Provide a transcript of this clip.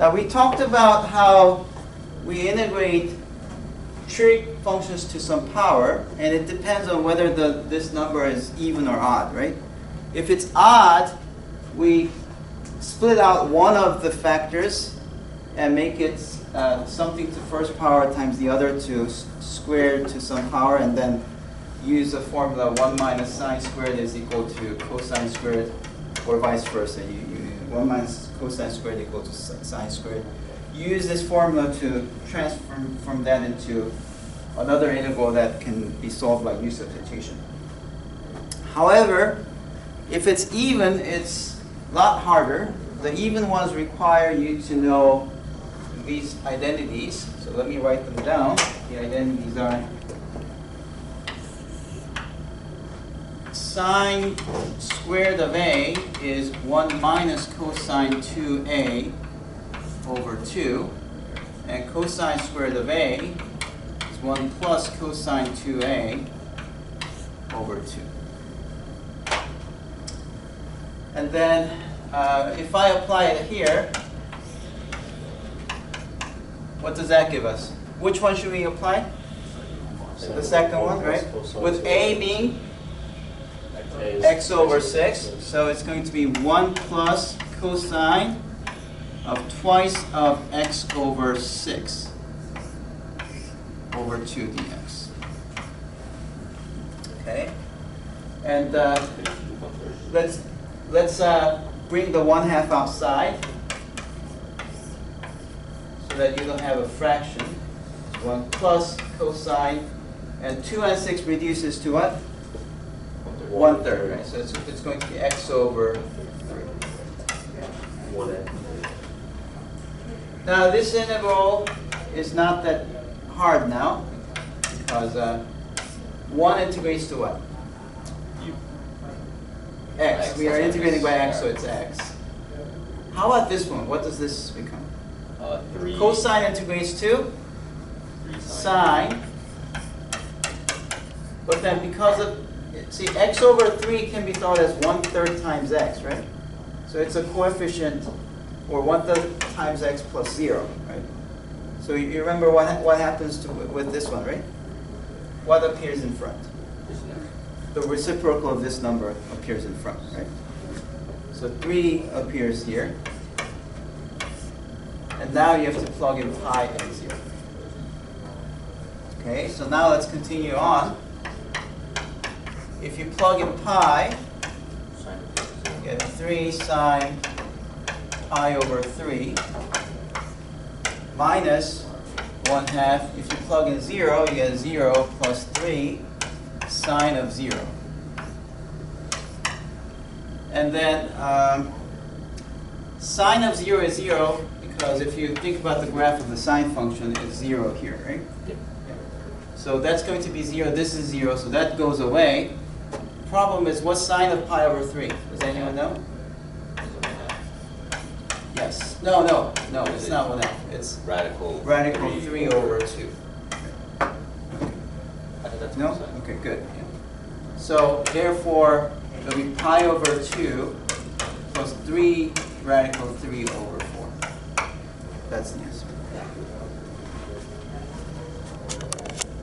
Now we talked about how we integrate trig functions to some power, and it depends on whether this number is even or odd, right? If it's odd, we split out one of the factors and make it something to first power times the other to squared to some power, and then use the formula 1 minus sine squared is equal to cosine squared, or vice versa. 1 minus cosine squared equal to sine squared. Use this formula to transform from that into another integral that can be solved by u substitution. However, if it's even, it's a lot harder. The even ones require you to know these identities. So let me write them down. The identities are sine squared of a is 1 minus cosine 2a over 2. And cosine squared of a is 1 plus cosine 2a over 2. And then if I apply it here, what does that give us? Which one should we apply? So the second one, right? With a being x over 6. So it's going to be 1 plus cosine of twice of x over 6 over 2 dx. Okay? And let's bring the 1/2 outside so that you don't have a fraction. 1 plus cosine, and 2 and 6 reduces to what? 1/3, right? So it's going to be x over 3. Now this integral is not that hard now, because 1 integrates to what? X. We are integrating by x, so it's x. How about this one? What does this become? 3. Cosine integrates to sine. But then because of, see, x over 3 can be thought as 1/3 times x, right? So it's a coefficient, or 1/3 times x plus 0, right? So you remember what happens with this one, right? What appears in front? The reciprocal of this number appears in front, right? So 3 appears here. And now you have to plug in pi and 0. Okay, so now let's continue on. If you plug in pi, you get 3 sine pi over 3 minus 1/2. If you plug in 0, you get 0 plus 3 sine of 0. And then sine of 0 is 0, because if you think about the graph of the sine function, it's 0 here, right? Yep. Yeah. So that's going to be 0, this is 0, so that goes away. The problem is, what's sine of pi over 3? Does anyone know? Yes. No, it's not 1/2. It's Radical 3 over 2. No? Okay, good. Yeah. So therefore, it'll be pi over 2 plus 3 radical 3 over 4. That's the answer.